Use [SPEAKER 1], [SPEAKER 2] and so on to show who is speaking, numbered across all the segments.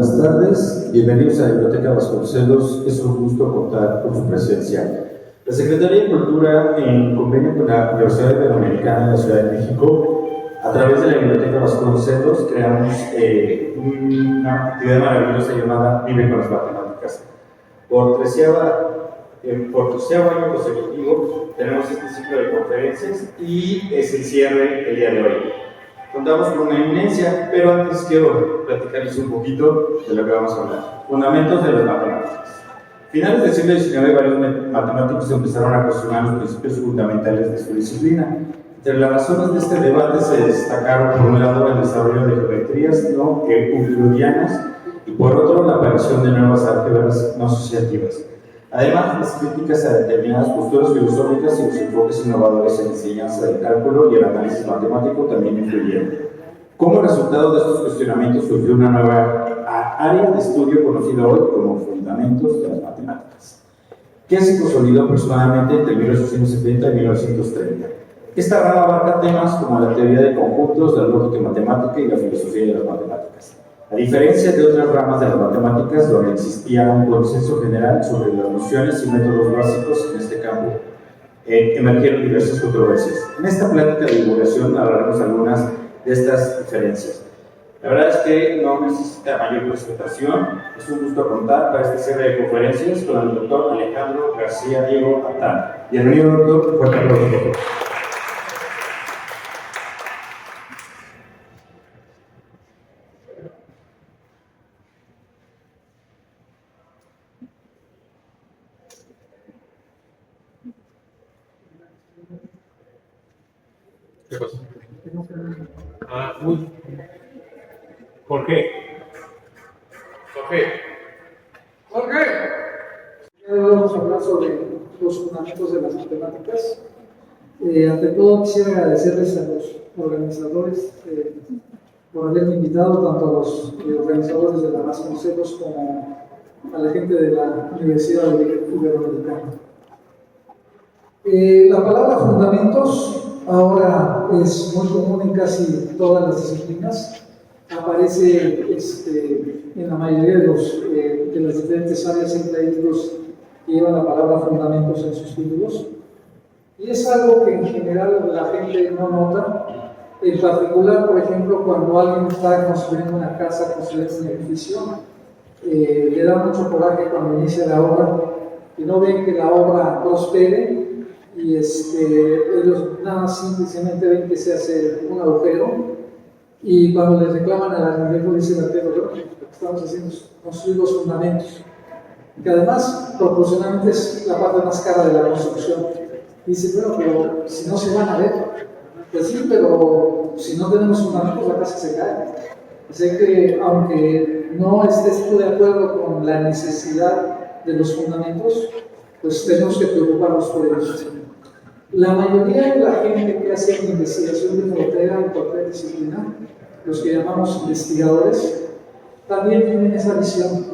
[SPEAKER 1] buenas tardes. Bienvenidos a la Biblioteca Vasconcelos. Es un gusto contar con su presencia. La Secretaría de Cultura, en convenio con la Universidad Iberoamericana de la Ciudad de México, a través de la Biblioteca Vasconcelos, creamos una actividad maravillosa llamada Vive con las Matemáticas. Por 13º año consecutivo tenemos este ciclo de conferencias y es el cierre el día de hoy. Contamos con una eminencia, pero antes quiero platicarles un poquito de lo que vamos a hablar. Fundamentos de las matemáticas. Finales del siglo XIX, varios matemáticos empezaron a cuestionar los principios fundamentales de su disciplina. Entre las razones de este debate se destacaron, por un lado, el desarrollo de geometrías no euclidianas y por otro, la aparición de nuevas álgebras no asociativas. Además, las críticas a determinadas posturas filosóficas y los enfoques innovadores en la enseñanza del cálculo y el análisis matemático también influyeron. Como resultado de estos cuestionamientos surgió una nueva área de estudio conocida hoy como fundamentos de las matemáticas, que se consolidó aproximadamente entre 1870 y 1930. Esta rama abarca temas como la teoría de conjuntos, la lógica matemática y la filosofía de las matemáticas. A diferencia de otras ramas de las matemáticas, donde existía un consenso general sobre las nociones y métodos básicos en este campo, emergieron diversas controversias. En esta plática de divulgación hablaremos algunas de estas diferencias. La verdad es que no necesita mayor presentación. Es un gusto contar para este cierre de conferencias con el doctor Alejandro García Diego Atán. Bienvenido, doctor. Fuerte aplauso.
[SPEAKER 2] ¿Qué pasa? Uy. Jorge.
[SPEAKER 3] Hoy vamos a hablar sobre los fundamentos de las matemáticas. Ante todo, quisiera agradecerles a los organizadores por haberme invitado, tanto a los organizadores de la Vasconcelos como a la gente de la Universidad Iberoamericana. La palabra fundamentos ahora es muy común en casi todas las disciplinas. Aparece en la mayoría de las diferentes áreas académicas que llevan la palabra fundamentos en sus títulos. Y es algo que en general la gente no nota. En particular, por ejemplo, cuando alguien está construyendo una casa, construyendo un edificio, le da mucho coraje cuando inicia la obra y no ven que la obra prospere. Y ellos nada más simplemente ven que se hace un agujero y cuando les reclaman al arquitecto dicen al lo que estamos haciendo es construir los fundamentos, que además proporcionalmente es la parte más cara de la construcción. Dice, bueno, pero si no se van a ver, pues sí, pero si no tenemos fundamentos la casa se cae. Así que aunque no estés tú de acuerdo con la necesidad de los fundamentos, pues tenemos que preocuparnos por ellos. La mayoría de la gente que hace investigación de frontera en cualquier disciplina, los que llamamos investigadores, también tienen esa visión,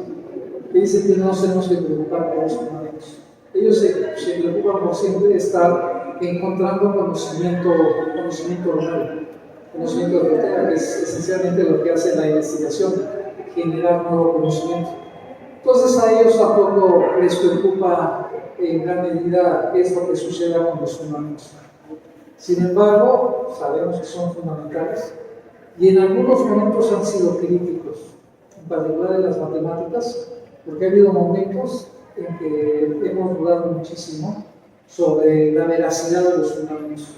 [SPEAKER 3] que dicen que no nos tenemos que preocupar por los fundamentos. Ellos se preocupan por siempre estar encontrando conocimiento real, conocimiento de frontera, que es esencialmente lo que hace la investigación, generar nuevo conocimiento. Entonces a ellos tampoco les preocupa en gran medida qué es lo que suceda con los fundamentos. Sin embargo, sabemos que son fundamentales y en algunos momentos han sido críticos, en particular en las matemáticas, porque ha habido momentos en que hemos dudado muchísimo sobre la veracidad de los fundamentos.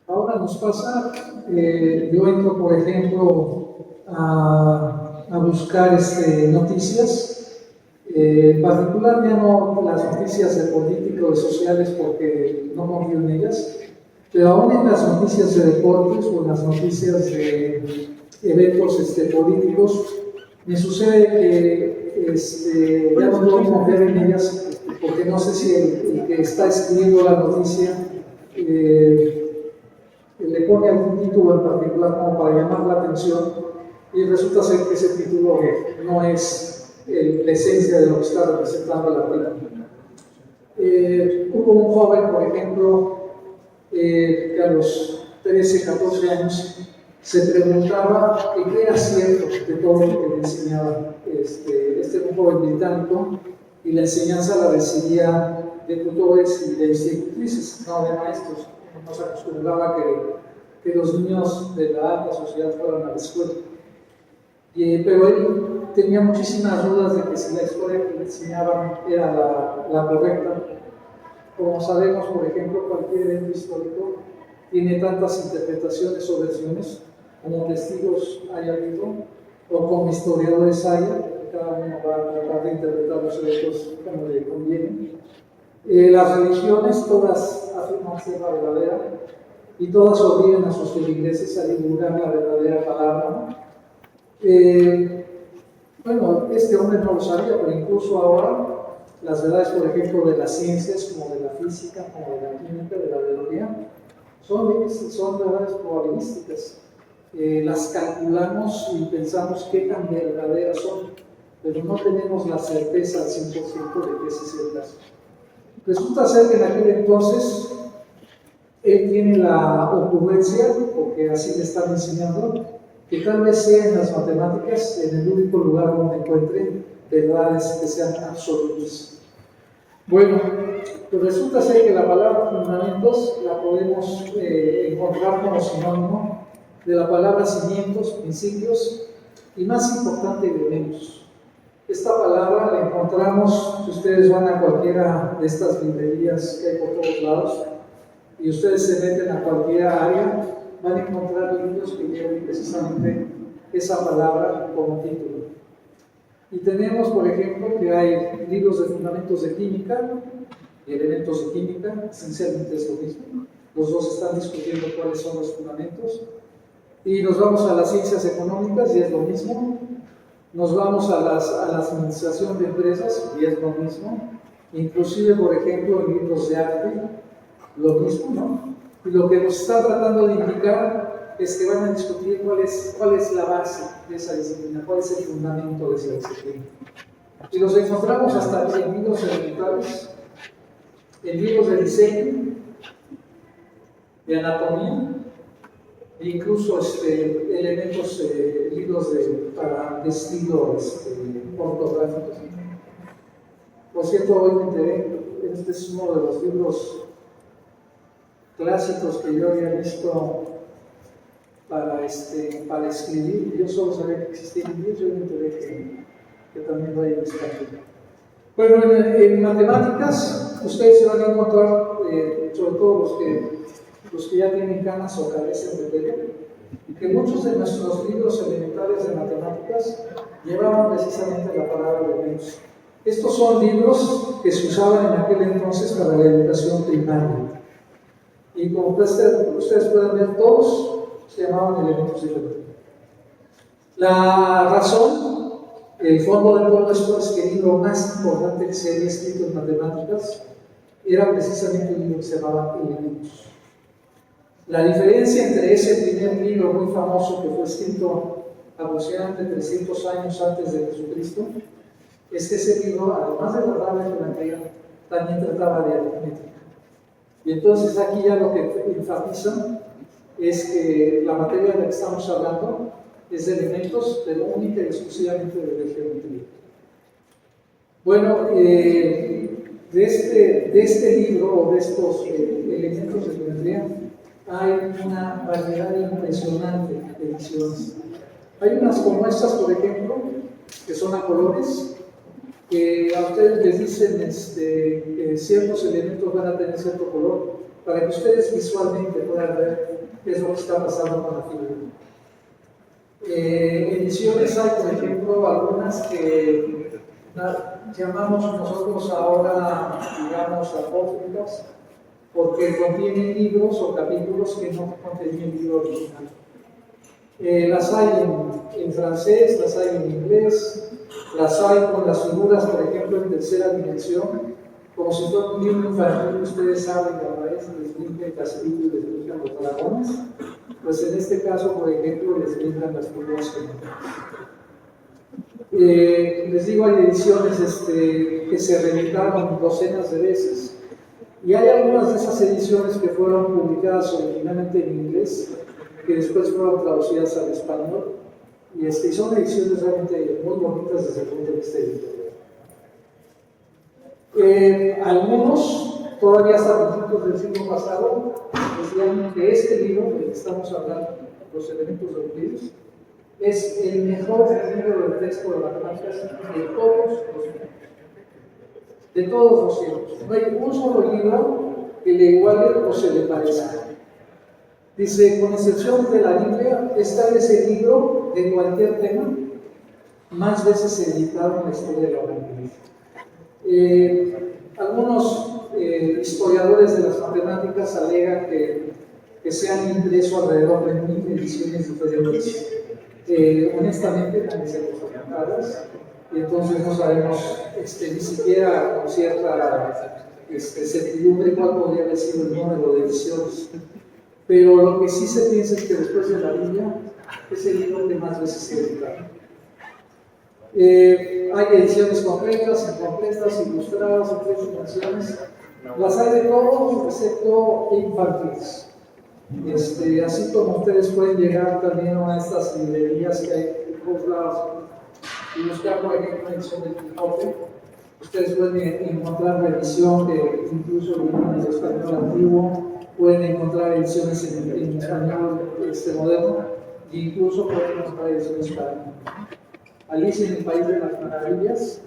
[SPEAKER 3] Ahora nos pasa, yo entro, por ejemplo, a buscar noticias, en particular ya no las noticias de política o de sociales porque no confío en ellas, pero aún en las noticias de deportes o en las noticias de eventos políticos, me sucede que ya no puedo confiar en ellas porque no sé si el que está escribiendo la noticia le pone algún título en particular como para llamar la atención y resulta ser que ese título no es la esencia de lo que está representando la película. Hubo un joven, por ejemplo, que a los 13, 14 años, se preguntaba qué era cierto de todo lo que le enseñaba un joven británico, y la enseñanza la recibía de tutores y de institutrices, no de maestros. No se acostumbraba que los niños de la alta sociedad fueran a la escuela. Pero él tenía muchísimas dudas de que si la historia que le enseñaban era la correcta. Como sabemos, por ejemplo, cualquier evento histórico tiene tantas interpretaciones o versiones como testigos haya habido o como historiadores haya. Cada uno va a tratar de interpretar los eventos como le conviene. Las religiones todas afirman ser la verdadera y todas obligan a sus feligreses a divulgar la verdadera palabra. Bueno, este hombre no lo sabía, pero incluso ahora las verdades, por ejemplo, de las ciencias, como de la física, como de la química, de la biología, son verdades probabilísticas. Las calculamos y pensamos qué tan verdaderas son, pero no tenemos la certeza al 100% de que ese es el caso. Resulta ser que en aquel entonces él tiene la ocurrencia, porque así le están enseñando, que tal vez sea en las matemáticas en el único lugar donde encuentre verdades que sean absolutas. Bueno, pues resulta ser que la palabra fundamentos la podemos encontrar como sinónimo de la palabra cimientos, principios y, más importante, elementos. Esta palabra la encontramos, si ustedes van a cualquiera de estas librerías que hay por todos lados y ustedes se meten a cualquier área, van a encontrar libros que lleven precisamente esa palabra como título. Y tenemos, por ejemplo, que hay libros de fundamentos de química y elementos de química, esencialmente es lo mismo. Los dos están discutiendo cuáles son los fundamentos. Y nos vamos a las ciencias económicas y es lo mismo. Nos vamos a la administración de empresas y es lo mismo. Inclusive, por ejemplo, en libros de arte, lo mismo, ¿no? Y lo que nos está tratando de indicar es que van a discutir cuál es la base de esa disciplina, cuál es el fundamento de esa disciplina. Y los encontramos hasta aquí en libros elementales, en libros de diseño, de anatomía, e incluso elementos, libros para estilo ortográficos. Por cierto, hoy me enteré, este es uno de los libros clásicos que yo había visto para escribir. Yo solo sabía que existía en inglés, yo me enteré que también lo hay en español. Bueno, en matemáticas, ustedes se van a encontrar, sobre todo los que ya tienen canas o carecen de pelo, que muchos de nuestros libros elementales de matemáticas llevaban precisamente la palabra elementos. Estos son libros que se usaban en aquel entonces para la educación primaria. Y como ustedes pueden ver, todos se llamaban elementos diferentes. La razón, el fondo de todo esto es que el libro más importante que se había escrito en matemáticas era precisamente un libro que se llamaba Elementos. La diferencia entre ese primer libro muy famoso que fue escrito aproximadamente 300 años antes de Jesucristo es que ese libro, además de tratar de geometría, también trataba de aritmética. Y entonces aquí ya lo que enfatizan es que la materia de la que estamos hablando es de elementos, pero única y exclusivamente de geometría. Bueno, de este libro o de estos elementos de geometría hay una variedad impresionante de ediciones. Hay unas como estas, por ejemplo, que son a colores, que a ustedes les dicen que ciertos elementos van a tener cierto color, para que ustedes visualmente puedan ver qué es lo que está pasando con la figura. Ediciones hay, por ejemplo, algunas que llamamos nosotros ahora, digamos, apócrifas, porque contienen libros o capítulos que no contenían el libro original. Las hay en francés, las hay en inglés, las hay con las figuras, por ejemplo, en tercera dimensión, como si fuera un libro infantil. Ustedes saben que a veces les brinca el castillo y les brincan los dragones. Pues en este caso, por ejemplo, les brincan las figuras les digo, hay ediciones que se reeditaron docenas de veces. Y hay algunas de esas ediciones que fueron publicadas originalmente en inglés, que después fueron traducidas al español, y son ediciones realmente muy bonitas desde el punto de vista editorial. Algunos, todavía hasta principios del siglo pasado, decían que este libro, del que estamos hablando, Los elementos de Euclides, es el mejor libro de texto de matemáticas de todos los tiempos. De todos los tiempos. No hay un solo libro que le iguale o se le parezca. Dice, con excepción de la Biblia, este es el libro de cualquier tema más veces editado en la historia de la humanidad. Algunos historiadores de las matemáticas alegan que se han impreso alrededor de 1000 ediciones diferentes. Honestamente, nadie se los contadas, y entonces no sabemos ni siquiera con cierta certidumbre cuál podría haber sido el número de ediciones. Pero lo que sí se piensa es que después de la Biblia es el libro que más veces se editaron. Hay ediciones completas, incompletas, ilustradas, en 3 dimensiones. Las hay de todos, excepto infantiles. Así como ustedes pueden llegar también a estas librerías que hay en todos lados y buscar, por ejemplo, una edición del Quijote, ustedes pueden encontrar revisión que incluso viene en el español antiguo, pueden encontrar ediciones en español moderno, e incluso pueden encontrar ediciones para niños. Alicia en el País de las Maravillas,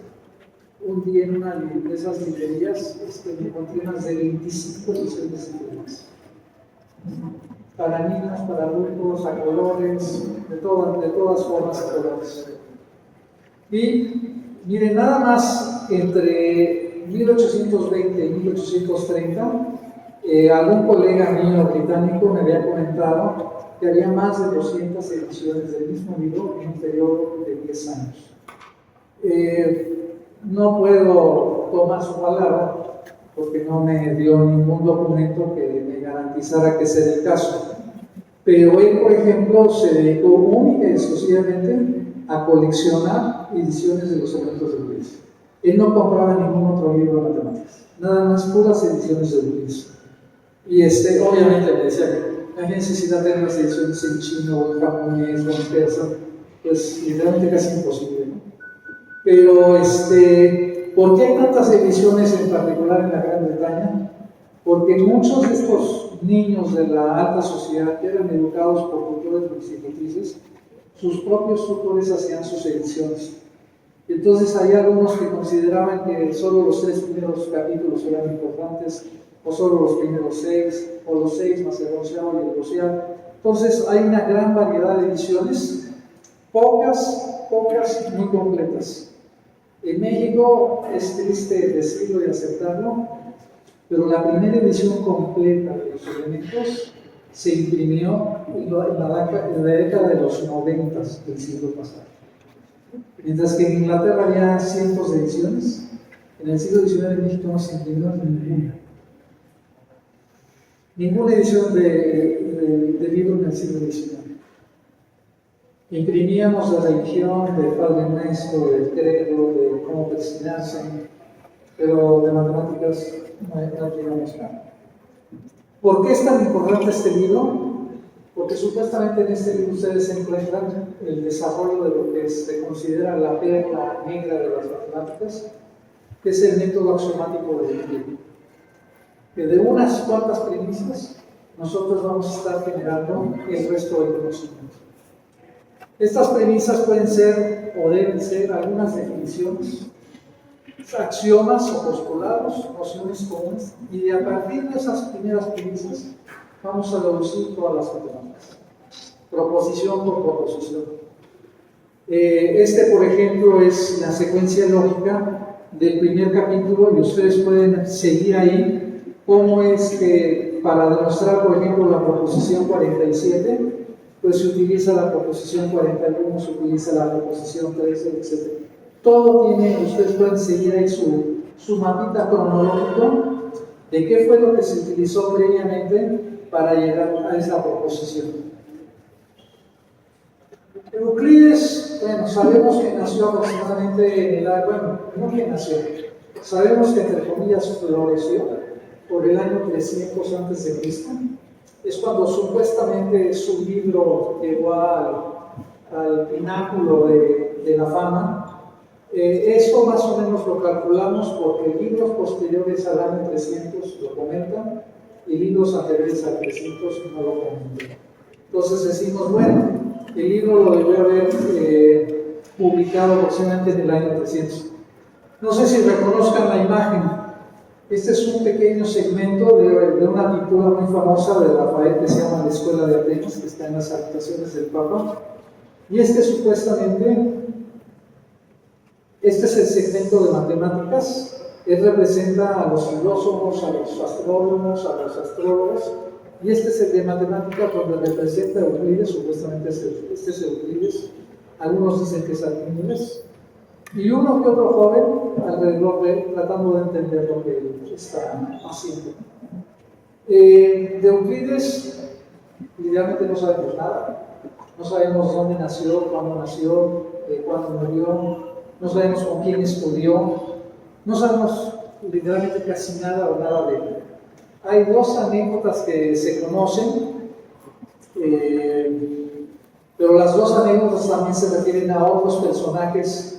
[SPEAKER 3] un día en una de esas librerías encontré unas de 25 ediciones diferentes. Para niños, para adultos, a colores, de todas formas y colores. Y miren, nada más entre 1820 y 1830, algún colega mío británico me había comentado que había más de 200 ediciones del mismo libro en un periodo de 10 años. No puedo tomar su palabra porque no me dio ningún documento que me garantizara que sea el caso. Pero él, por ejemplo, se dedicó única y exclusivamente a coleccionar ediciones de los elementos de Euclides. Él no compraba ningún otro libro de matemáticas, nada más puras ediciones de Euclides. Y obviamente me decía que hay necesidad de tener las ediciones en chino, o en japonés, o en persa, pues literalmente casi imposible, ¿no? Pero, ¿por qué hay tantas ediciones en particular en la Gran Bretaña? Porque muchos de estos niños de la alta sociedad que eran educados por tutores o institutrices, sus propios tutores hacían sus ediciones. Entonces hay algunos que consideraban que solo los 3 primeros capítulos eran importantes, o solo los primeros 6, o los 6 más el 11º y el 12º. Entonces hay una gran variedad de ediciones, pocas muy completas. En México es triste decirlo y aceptarlo, pero la primera edición completa de los elementos se imprimió en la década de los 90 del siglo pasado. Mientras que en Inglaterra había cientos de ediciones, en el siglo XIX en México no se imprimió ninguna. Ninguna edición de libro en el siglo XIX. Imprimíamos de religión, del Padre Nuestro, del credo, de cómo persignarse, pero de matemáticas no teníamos nada. ¿Por qué es tan importante este libro? Porque supuestamente en este libro ustedes encuentran el desarrollo de lo que se considera la perla negra de las matemáticas, que es el método axiomático de Euclides. Que de unas cuantas premisas nosotros vamos a estar generando el resto del conocimiento. Estas premisas pueden ser o deben ser algunas definiciones, axiomas o postulados, nociones comunes, y a partir de esas primeras premisas vamos a deducir todas las matemáticas, proposición por proposición. Por ejemplo, es la secuencia lógica del primer capítulo, y ustedes pueden seguir ahí cómo es que para demostrar, por ejemplo, la proposición 47, pues se utiliza la proposición 41, se utiliza la proposición 13, etc. Todo tiene, ustedes pueden seguir ahí su mapita cronológico de qué fue lo que se utilizó previamente para llegar a esa proposición. Euclides, bueno, sabemos que nació aproximadamente en el año, bueno, no que nació, sabemos que entre comillas floreció, por el año 300 antes de Cristo. Es cuando supuestamente su libro llegó al pináculo de la fama. Esto más o menos lo calculamos porque libros posteriores al año 300 lo comentan y libros anteriores al 300 no lo comentan. Entonces decimos, bueno, el libro lo debió haber publicado aproximadamente en el año 300. No sé si reconozcan la imagen. Este es un pequeño segmento de una pintura muy famosa de Rafael que se llama La Escuela de Atenas, que está en las habitaciones del Papa. Y supuestamente, este es el segmento de matemáticas. Él representa a los filósofos, a los astrónomos, a los astrólogos. Y este es el de matemáticas donde representa a Euclides, supuestamente este es Euclides. Algunos dicen que es Arquímedes. Y uno que otro joven alrededor de él, tratando de entender lo que él está haciendo. De Euclides, literalmente no sabemos nada. No sabemos dónde nació, cuándo murió, no sabemos con quién estudió, no sabemos literalmente casi nada o nada de él. Hay dos anécdotas que se conocen, pero las dos anécdotas también se refieren a otros personajes,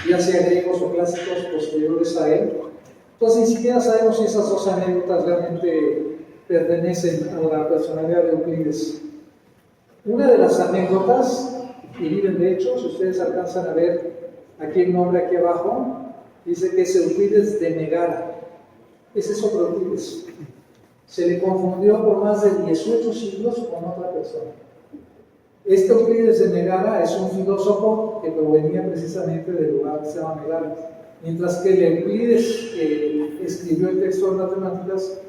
[SPEAKER 3] ya sea griegos o clásicos posteriores a él. Entonces ni siquiera sabemos si esas dos anécdotas realmente pertenecen a la personalidad de Euclides. Una de las anécdotas, y miren de hecho, si ustedes alcanzan a ver aquí el nombre aquí abajo, dice que es Euclides de Megara. Ese es otro Euclides. Se le confundió por más de 18 siglos con otra persona. Este Euclides de Megara es un filósofo que provenía precisamente del lugar que se llama Megara, mientras que el Euclides que escribió el texto de matemáticas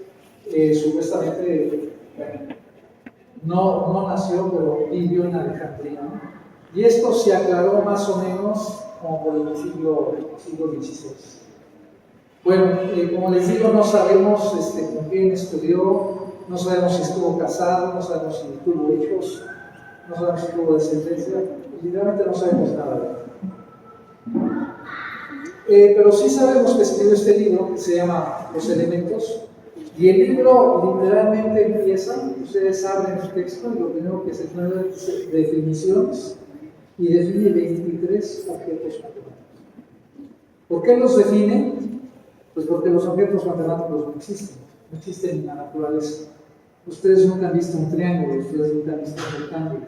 [SPEAKER 3] supuestamente no nació, pero vivió en Alejandría, ¿no? Y esto se aclaró más o menos como por el siglo XVI. Bueno, como les digo, no sabemos con quién estudió, no sabemos si estuvo casado, no sabemos si tuvo hijos, no sabemos si tuvo descendencia, literalmente no sabemos nada de él. Pero sí sabemos que escribió este libro que se llama Los Elementos, y el libro literalmente empieza, ustedes abren el texto y lo primero que se pone es definiciones, y define 23 objetos matemáticos. ¿Por qué los define? Pues porque los objetos matemáticos no existen en la naturaleza. Ustedes nunca han visto un triángulo, ustedes nunca han visto un rectángulo.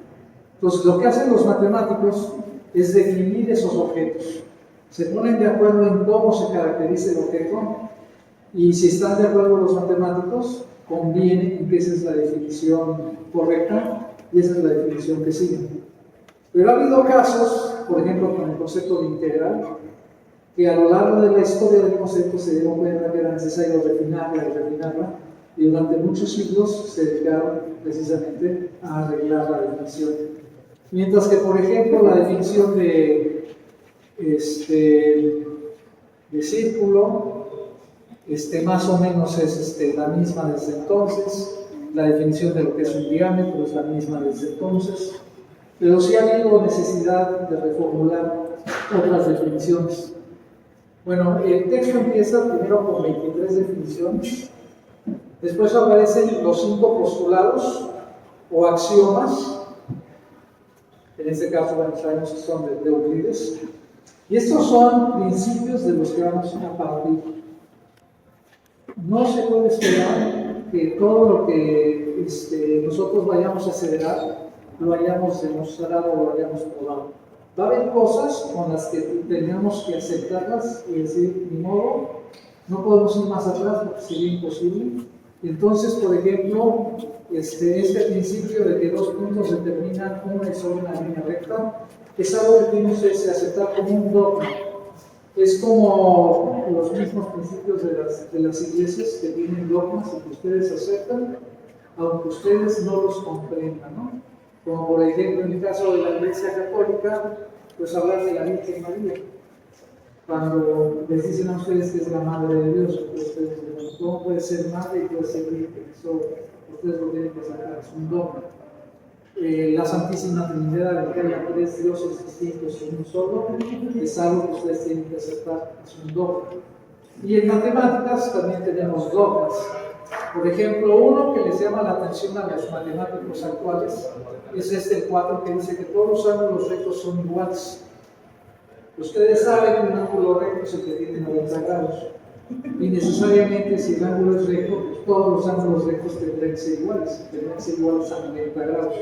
[SPEAKER 3] Entonces, lo que hacen los matemáticos es definir esos objetos. Se ponen de acuerdo en cómo se caracteriza el objeto, y si están de acuerdo los matemáticos, conviene en que esa es la definición correcta y esa es la definición que siguen. Pero ha habido casos, por ejemplo, con el concepto de integral, que a lo largo de la historia del concepto se dieron cuenta que era necesario refinarla, y durante muchos siglos se dedicaron precisamente a arreglar la definición. Mientras que, por ejemplo, la definición de círculo, más o menos es la misma desde entonces, la definición de lo que es un diámetro es la misma desde entonces, pero sí ha habido necesidad de reformular otras definiciones. Bueno, el texto empieza primero con 23 definiciones, después aparecen los 5 postulados o axiomas, en este caso sabemos que son de Euclides, y estos son principios de los que vamos a partir. No se puede esperar que todo lo que nosotros vayamos a acelerar lo hayamos demostrado o lo hayamos probado. Va a haber cosas con las que tengamos que aceptarlas y decir, ni modo, no podemos ir más atrás porque sería imposible. Entonces, por ejemplo, este principio de que 2 puntos determinan una y solo una línea recta es algo que tenemos que aceptar como un dogma. Es como los mismos principios de las iglesias que tienen dogmas y que ustedes aceptan, aunque ustedes no los comprendan, ¿no? Como por ejemplo en el caso de la Iglesia Católica, pues hablar de la Virgen María. Cuando les dicen a ustedes que es la Madre de Dios, pues ustedes dicen, ¿cómo puede ser madre y puede ser virgen? Eso ustedes lo tienen que sacar, es un dogma. La Santísima Trinidad, en que haya 3 dioses distintos y uno solo, es algo que ustedes tienen que aceptar, es un dogma. Y en matemáticas también tenemos dogmas. Por ejemplo, uno que les llama la atención a los matemáticos actuales es el 4, que dice que todos los ángulos rectos son iguales. Ustedes saben que un ángulo recto es el que tiene 90 grados. Y necesariamente, si el ángulo es recto, pues todos los ángulos rectos tendrán que ser iguales a 90 grados.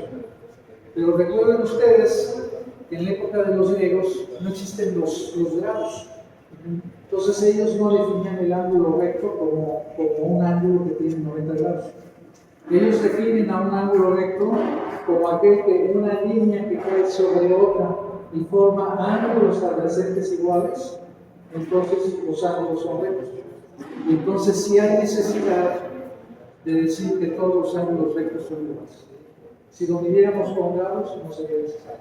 [SPEAKER 3] Pero recuerden ustedes que en la época de los griegos no existen los grados. Entonces ellos no definían el ángulo recto como un ángulo que tiene 90 grados. Ellos definen a un ángulo recto como aquel que una línea que cae sobre otra y forma ángulos adyacentes iguales, entonces los ángulos son rectos. Entonces sí hay necesidad de decir que todos los ángulos rectos son iguales. Si lo midiéramos con grados, no sería necesario.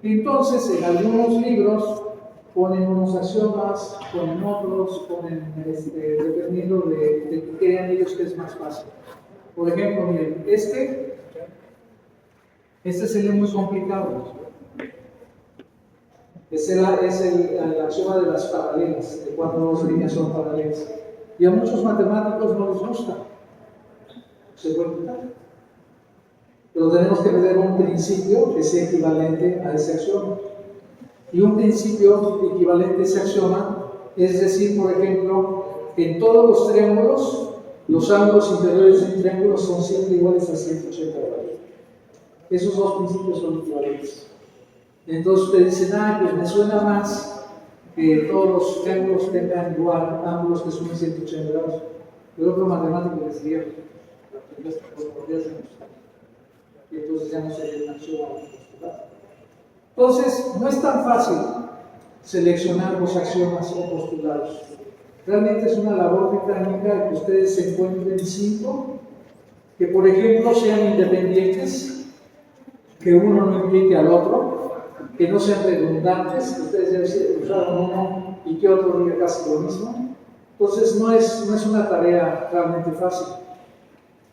[SPEAKER 3] Entonces, en algunos libros ponen unos axiomas, ponen otros, dependiendo de que crean ellos que es más fácil. Por ejemplo, miren, este sería muy complicado. Es el axioma de las paralelas, de cuando dos líneas son paralelas. Y a muchos matemáticos no les gusta. ¿Se puede quitar? Pero tenemos que tener un principio que sea equivalente a ese axioma. Y un principio equivalente a ese axioma es decir, por ejemplo, que en todos los triángulos, los ángulos interiores de un triángulo son siempre iguales a 180 grados. Esos dos principios son equivalentes. Entonces ustedes dicen, pues me suena más que todos los triángulos tengan igual ángulos que sumen 180 grados. Pero otro matemático les diría, y entonces ya no sería una axioma postulado. Entonces, no es tan fácil seleccionar los axiomas o postulados. Realmente es una labor mecánica que ustedes se encuentren 5 que, por ejemplo, sean independientes, que uno no implique al otro, que no sean redundantes, que ustedes ya usaron uno y que otro diga casi lo mismo. Entonces, no es una tarea realmente fácil.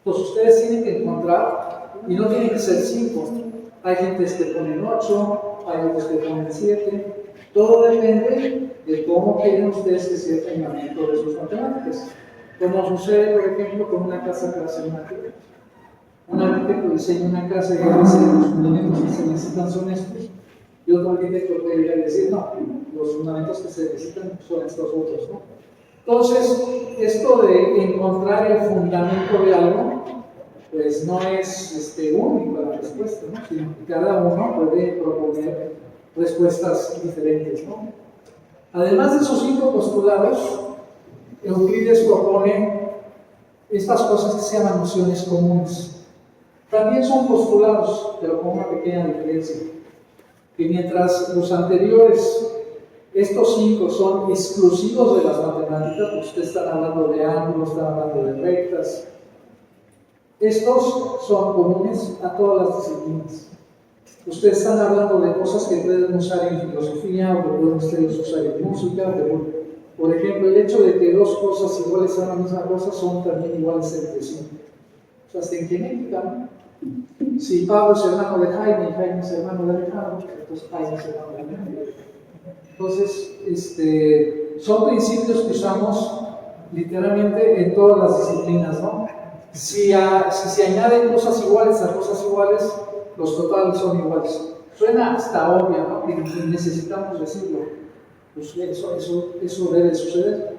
[SPEAKER 3] Entonces, ustedes tienen que encontrar, y no tienen que ser 5. Hay gentes que ponen 8, hay otros que ponen 7. Todo depende de cómo quieren ustedes que sea el fundamento de sus matemáticas. Como sucede, por ejemplo, con una casa clasemática. Un arquitecto diseña una casa y dice los fundamentos que se necesitan son estos. Y otro arquitecto puede ir a decir, no, los fundamentos que se necesitan son estos otros, ¿no? Entonces, esto de encontrar el fundamento de algo, pues no es único la respuesta, ¿no? Sino que cada uno puede proponer respuestas diferentes, ¿no? Además de esos 5 postulados, Euclides propone estas cosas que se llaman nociones comunes. También son postulados, pero con una pequeña diferencia. Que mientras los anteriores, estos 5 son exclusivos de las matemáticas, pues ustedes están hablando de ángulos, están hablando de rectas. Estos son comunes a todas las disciplinas. Ustedes están hablando de cosas que pueden usar en filosofía o que pueden ustedes usar en música. Por ejemplo, el hecho de que 2 cosas iguales a la misma cosa son también iguales entre sí. O sea, hasta en genética, ¿no? Si Pablo es hermano de Jaime y Jaime es hermano de Alejandro, entonces Jaime es hermano de Alejandro. Entonces, son principios que usamos literalmente en todas las disciplinas, ¿no? Si se añaden cosas iguales a cosas iguales, los totales son iguales. Suena hasta obvio, ¿no? Que necesitamos decirlo. Pues eso debe suceder.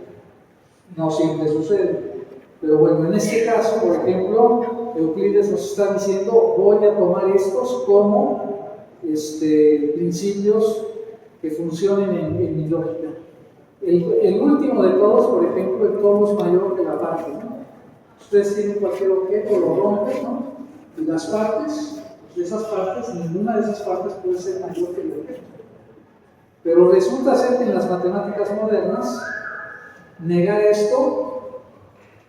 [SPEAKER 3] No siempre sucede. Pero bueno, en este caso, por ejemplo, Euclides nos está diciendo, voy a tomar estos como principios que funcionen en mi lógica. El último de todos, por ejemplo, el todo es mayor que la parte, ¿no? Ustedes tienen cualquier objeto, lo rompen, ¿no? Y las partes, de esas partes, ninguna de esas partes puede ser mayor que el objeto. Pero resulta ser que en las matemáticas modernas, negar esto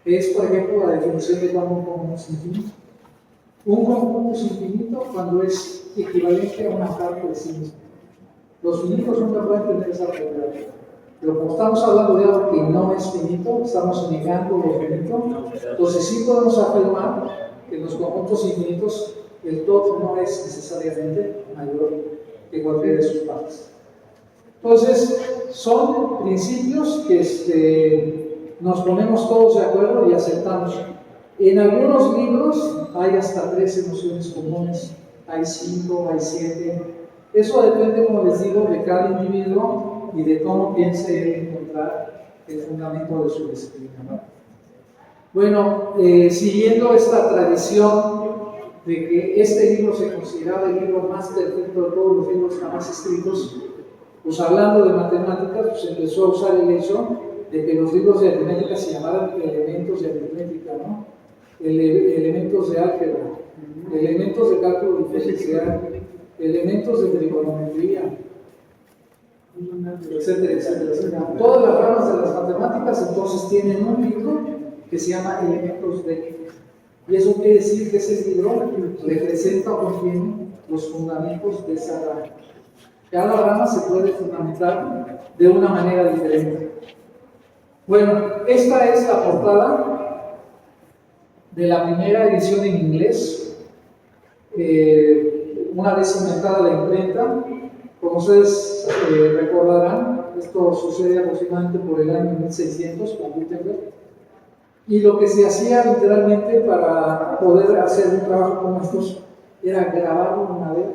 [SPEAKER 3] es, por ejemplo, la definición de cuando un conjunto es infinito. Un conjunto es infinito cuando es equivalente a una parte de sí mismo. Los finitos nunca pueden tener esa propiedad. Pero como estamos hablando de algo que no es finito, estamos negando lo finito, entonces sí podemos afirmar que en los conjuntos infinitos el todo no es necesariamente mayor que cualquiera de sus partes. Entonces, son principios que nos ponemos todos de acuerdo y aceptamos. En algunos libros hay hasta 13 nociones comunes, hay 5, hay 7. Eso depende, como les digo, de cada individuo y de cómo piense él encontrar el fundamento de su disciplina, ¿no? Bueno, siguiendo esta tradición de que este libro se consideraba el libro más perfecto de todos los libros jamás escritos, pues hablando de matemáticas, pues empezó a usar el hecho de que los libros de aritmética se llamaran elementos de aritmética, ¿no? Elementos de álgebra, elementos de cálculo diferencial, elementos de trigonometría, etcétera, etcétera, etcétera. Todas las ramas de las matemáticas entonces tienen un libro que se llama elementos de. Y eso quiere decir que ese libro representa o contiene los fundamentos de esa rama. Cada rama se puede fundamentar de una manera diferente. Bueno, esta es la portada de la primera edición en inglés, una vez inventada la imprenta. Como ustedes recordarán, esto sucede aproximadamente por el año 1600 con Gutenberg. Y lo que se hacía literalmente para poder hacer un trabajo como estos era grabarlo en madera,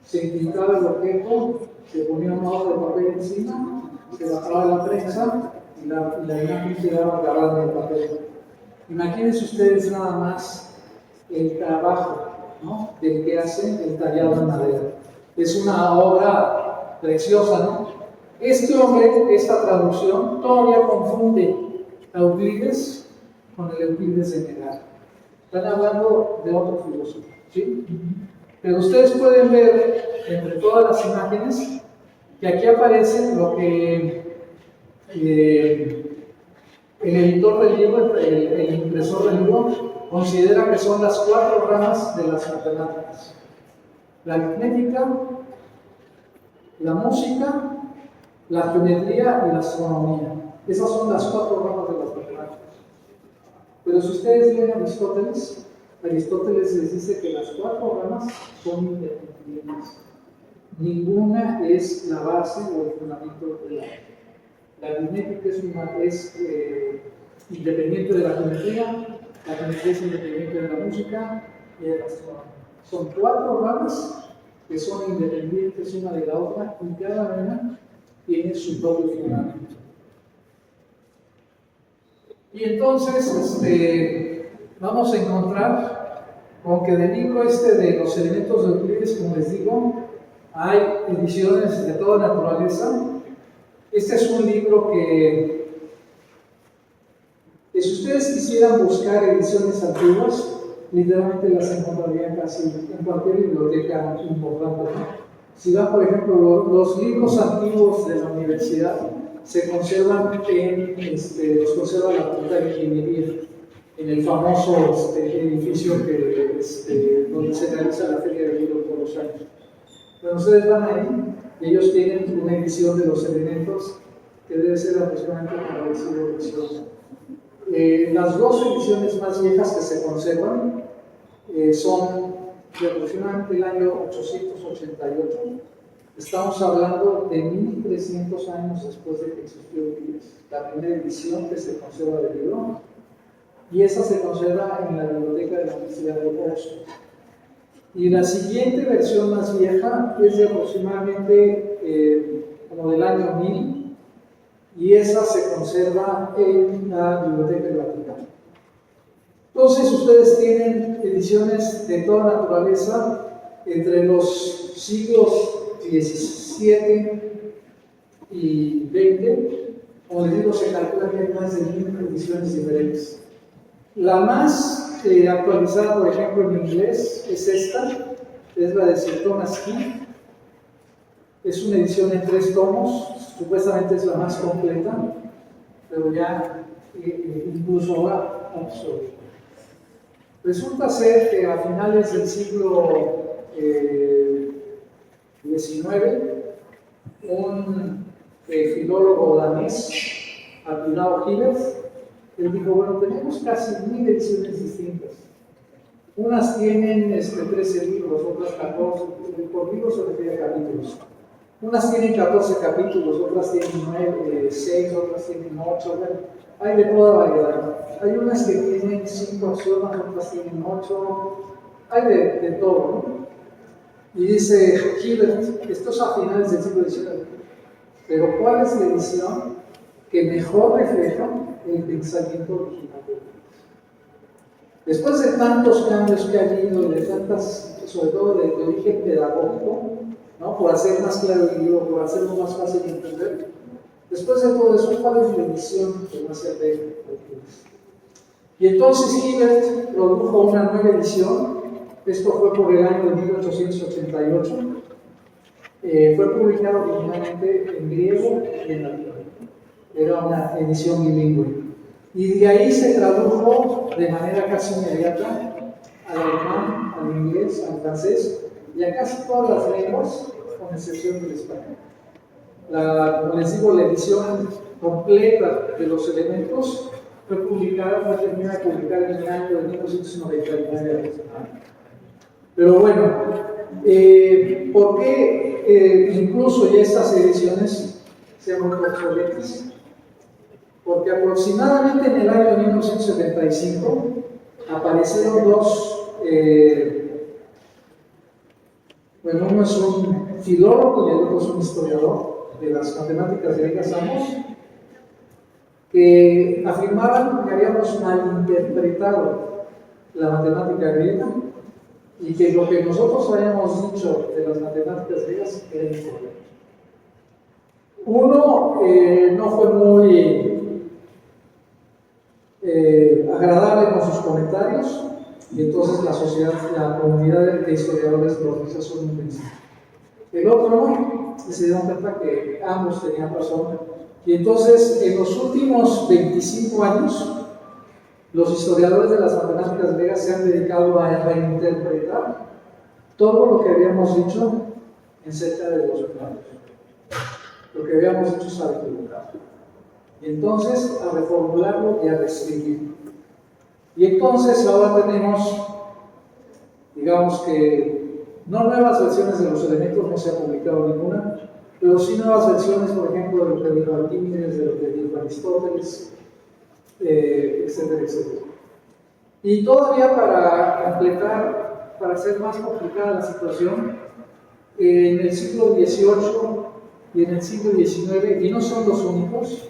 [SPEAKER 3] se pintaba el objeto, se ponía una hoja de papel encima, se bajaba la prensa y la imagen quedaba grabada en el papel. Imagínense ustedes nada más el trabajo, ¿no?, del que hacen el tallado en madera. Es una obra preciosa, ¿no? Este hombre, esta traducción, todavía confunde a Euclides con el Euclides de Megara. Están hablando de otro filósofo, ¿sí? Pero ustedes pueden ver entre todas las imágenes que aquí aparece lo que el editor del libro, el impresor del libro, considera que son las 4 ramas de las matemáticas: la aritmética, la música, la geometría y la astronomía. Esas son las 4 ramas de las matemáticas. Pero si ustedes leen a Aristóteles les dice que las 4 ramas son independientes. Ninguna es la base o el fundamento del arte. La aritmética es independiente de la geometría es independiente de la música y de la astronomía. Son 4 ramas que son independientes una de la otra y cada una tiene su propio fundamento. Y entonces vamos a encontrar con que del libro de los elementos de Euclides, como les digo, hay ediciones de toda naturaleza. Este es un libro que si ustedes quisieran buscar ediciones antiguas, literalmente las encontrarían casi en cualquier biblioteca importante. Si van, por ejemplo, los libros antiguos de la universidad, se conservan los conserva la Facultad de Ingeniería, en el famoso edificio donde se realiza la Feria del Libro por los años. Cuando ustedes van ahí, ellos tienen una edición de los elementos que debe ser aproximadamente para el siglo XVIII. Las 2 ediciones más viejas que se conservan son de aproximadamente el año 888. Estamos hablando de 1300 años después de que existió Euclides, la primera edición que se conserva del libro, y esa se conserva en la biblioteca de la Universidad de Oxford. Y la siguiente versión más vieja es de aproximadamente como del año 1000, y esa se conserva en la Biblioteca del Vaticano. Entonces ustedes tienen ediciones de toda naturaleza entre los siglos 17 y 20, como les digo, se calcula que hay más de 1000 ediciones diferentes. La más actualizada, por ejemplo, en inglés es esta, es la de Sir Thomas King. Es una edición en 3 tomos, supuestamente es la más completa, pero ya incluso ahora obsoleta. Resulta ser que a finales del siglo XIX, un filólogo danés, Arthur Hillers, él dijo: bueno, tenemos casi 1000 ediciones distintas. Unas tienen 13 libros, otras 14, por libros se refiere a capítulos. Unas tienen 14 capítulos, otras tienen 6, otras tienen 8. Hay de toda variedad. Hay unas que tienen 5 axiomas, otras tienen 8. Hay de todo, ¿no? Y dice Hilbert, esto es a finales del siglo XIX, pero ¿cuál es la edición que mejor refleja el pensamiento original de Dios? Después de tantos cambios que ha habido, de tantas, sobre todo de origen pedagógico, ¿no? Por hacer más claro el libro, por hacerlo más fácil de entender, después de todo eso, ¿cuál es la edición que más se apega? Y entonces Hilbert produjo una nueva edición. Esto fue por el año de 1888. Fue publicado originalmente en griego y en latín. Era una edición bilingüe. Y de ahí se tradujo de manera casi inmediata al alemán, al inglés, al francés y a casi todas las lenguas, con excepción del español. Como les digo, la edición completa de los elementos fue terminada de publicar en el año de 1999. Pero bueno, ¿por qué incluso ya estas ediciones se han vuelto obsoletas? Porque aproximadamente en el año 1975 aparecieron dos, bueno, uno es un filólogo y el otro es un historiador de las matemáticas griegas ambos, que afirmaban que habíamos malinterpretado la matemática griega y que lo que nosotros habíamos dicho de las matemáticas griegas era incorrecto. Uno no fue muy agradable con sus comentarios y entonces la comunidad de historiadores lo rechazó en un principio. El otro no, y se dieron cuenta que ambos tenían razón. Y entonces, en los últimos 25 años, los historiadores de las matemáticas griegas se han dedicado a reinterpretar todo lo que habíamos dicho en cerca de 2 años. Lo que habíamos dicho estaba equivocado. Y entonces, a reformularlo y a reescribirlo. Y entonces, ahora tenemos, digamos que, no nuevas versiones de los elementos, no se ha publicado ninguna, pero sí nuevas versiones, por ejemplo, de lo que dijo Arquímedes, de lo que dijo Aristóteles, etcétera, etcétera. Y todavía para completar, para hacer más complicada la situación, en el siglo XVIII y en el siglo XIX, y no son los únicos,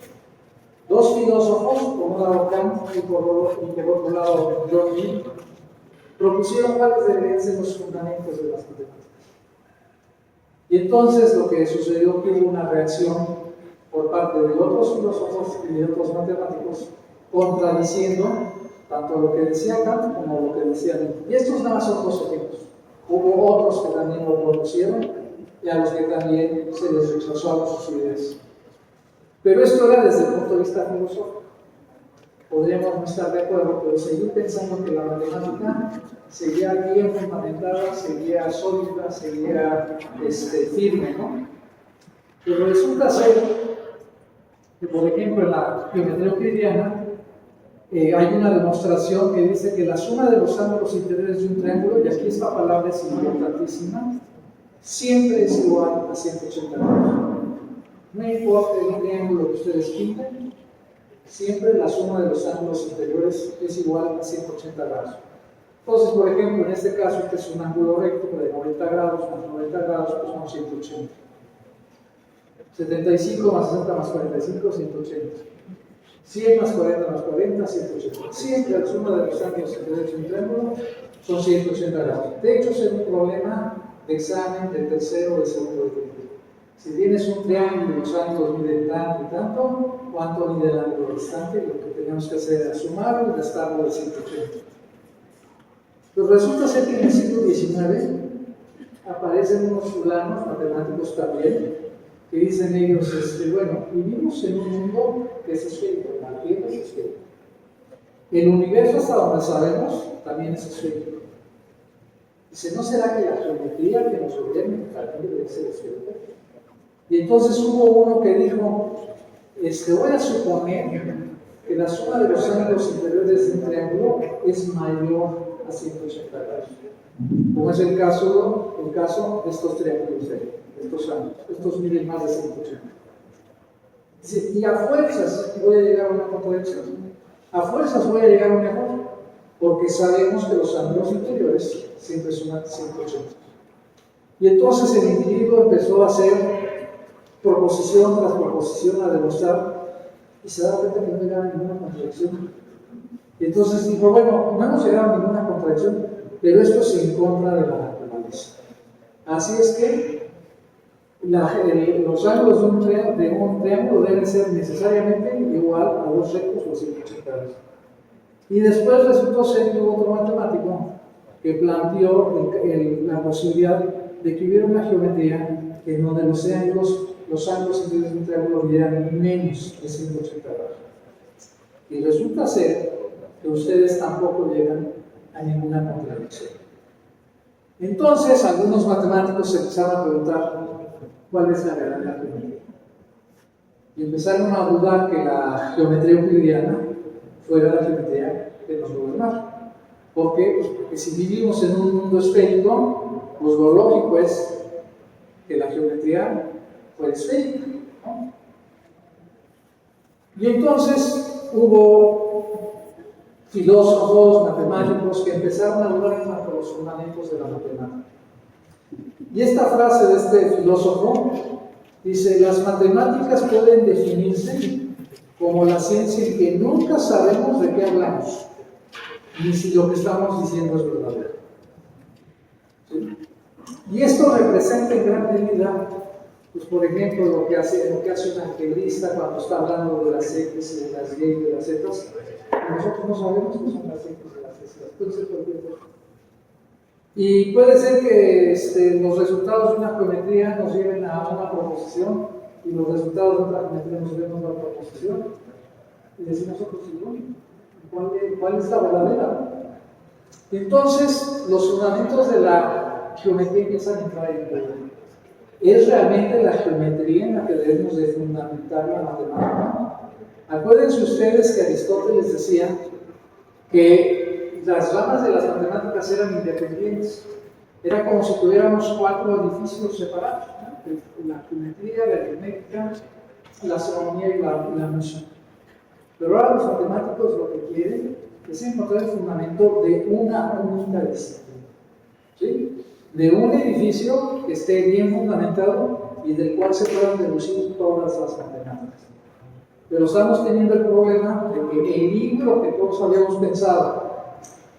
[SPEAKER 3] dos filósofos, por un lado Kant y por otro lado John Dee, propusieron cuáles deberían ser los fundamentos de las matemáticas. Y entonces lo que sucedió fue que hubo una reacción por parte de otros filósofos y de otros matemáticos contradiciendo tanto lo que decía Kant como lo que decía Dee. Y estos nada más son 2 ejemplos. Hubo otros que también lo propusieron y a los que también se les rechazó sus ideas. Pero esto era desde el punto de vista filosófico. Podríamos no estar de acuerdo, pero seguir pensando que la matemática seguía bien fundamentada, seguía sólida, seguía firme, ¿no? Pero resulta ser que, por ejemplo, en la geometría euclidiana hay una demostración que dice que la suma de los ángulos interiores de un triángulo, y aquí esta palabra es importantísima, siempre es igual a 180 grados. No importa el triángulo que ustedes pinten, siempre la suma de los ángulos interiores es igual a 180 grados. Entonces, por ejemplo, en este caso, este es un ángulo recto de 90 grados más 90 grados, pues son 180. 75 más 60 más 45, 180. 100 más 40 más 40, 180. Siempre la suma de los ángulos interiores de un triángulo son 180 grados. De hecho, es un problema de examen de tercero o de segundo de primero. Si tienes un triángulo y los ángulos miden tanto y tanto, ¿cuánto mide el ángulo distante? Lo que tenemos que hacer es sumarlo y restarlo de 180. Pues resulta ser que en el siglo XIX aparecen unos fulanos, matemáticos también, que dicen ellos, bueno, vivimos en un mundo que es esférico, la Tierra es esférica. El universo, hasta donde sabemos, también es esférico. Dice, ¿no será que la geometría que nos gobierna también debe ser esférica? Y entonces hubo uno que dijo, voy a suponer que la suma de los ángulos interiores de un triángulo es mayor a 180 grados. Como es el caso de estos triángulos de estos ángulos. Estos miden más de 180. Dice, y a fuerzas voy a llegar a una contradicción. A fuerzas voy a llegar a un error, porque sabemos que los ángulos inferiores siempre suman 180. Y entonces el individuo empezó a hacer proposición tras proposición, a demostrar, y se da cuenta que no llegaba a ninguna contradicción. Y entonces dijo, bueno, no hemos llegado a ninguna contradicción, pero esto es en contra de la naturaleza. Así es que los ángulos de un triángulo deben ser necesariamente igual a dos rectos o 180 grados. Y después resultó ser que hubo otro matemático que planteó la posibilidad de que hubiera una geometría en donde los ángulos interiores de un triángulo dieran menos de 180 grados. Y resulta ser que ustedes tampoco llegan a ninguna contradicción. Entonces, algunos matemáticos se empezaron a preguntar cuál es la verdadera geometría. Y empezaron a dudar que la geometría euclidiana fuera la geometría que nos gobernara. ¿Por qué? Pues porque si vivimos en un mundo esférico, pues lo lógico es que la geometría fuera esférica, ¿no? Y entonces hubo filósofos, matemáticos que empezaron a dudar entre los fundamentos de la matemática. Y esta frase de este filósofo dice: las matemáticas pueden definirse como la ciencia en que nunca sabemos de qué hablamos, ni si lo que estamos diciendo es verdadero. ¿Sí? Y esto representa en gran medida, pues por ejemplo, lo que hace un algebrista cuando está hablando de las X, de las Y, de las Z. Nosotros no sabemos qué son las X y las Z, puede ser cualquier cosa. Y puede ser que los resultados de una geometría nos lleven a una proposición y los resultados de otra geometría nos lleven a otra proposición. Y decimos nosotros, ¿cuál es la verdadera? Y entonces los fundamentos de la geometría empiezan a entrar en juego. ¿Es realmente la geometría en la que debemos de fundamentar la matemática? Acuérdense ustedes que Aristóteles decía que las ramas de las matemáticas eran independientes. Era como si tuviéramos 4 edificios separados, ¿no? La geometría, la aritmética, la astronomía y la música. Pero ahora los matemáticos lo que quieren es encontrar el fundamento de una única disciplina, ¿sí? De un edificio que esté bien fundamentado y del cual se puedan deducir todas las matemáticas. Pero estamos teniendo el problema de que el libro que todos habíamos pensado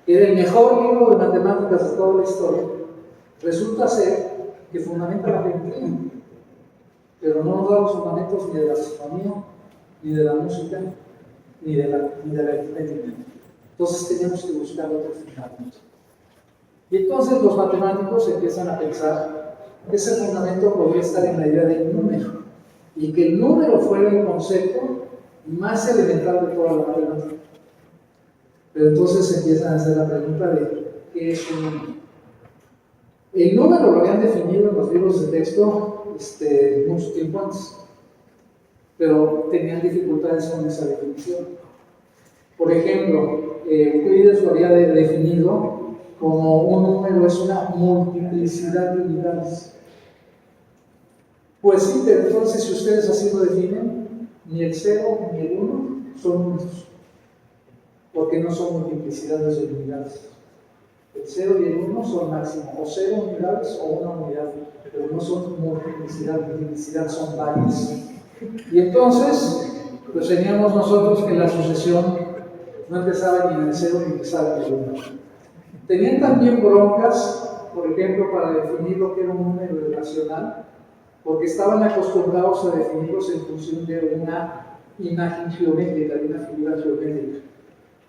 [SPEAKER 3] que era el mejor libro de matemáticas de toda la historia, resulta ser que fundamenta la geometría, pero no nos da los fundamentos ni de la astronomía, ni de la música, ni de la aritmética. Entonces tenemos que buscar otros fundamentos. Y entonces los matemáticos empiezan a pensar que ese fundamento podría estar en la idea del número, y que el número fuera el concepto más elemental de toda la matemática. Pero entonces empiezan a hacer la pregunta de ¿qué es un número? El número lo habían definido en los libros de texto mucho tiempo antes, pero tenían dificultades con esa definición. Por ejemplo, Euclides lo había definido como un número es una multiplicidad de unidades. Pues sí, pero entonces si ustedes así lo definen, ni el 0 ni el 1 son números, porque no son multiplicidades de unidades. El 0 y el 1 son máximo, o 0 unidades o 1 unidad, pero no son multiplicidad son varias. Y entonces, pues teníamos nosotros que la sucesión no empezaba ni en el 0 ni empezaba en el 1. Tenían también broncas, por ejemplo, para definir lo que era un número irracional, porque estaban acostumbrados a definirlos en función de una imagen geométrica, de una figura geométrica,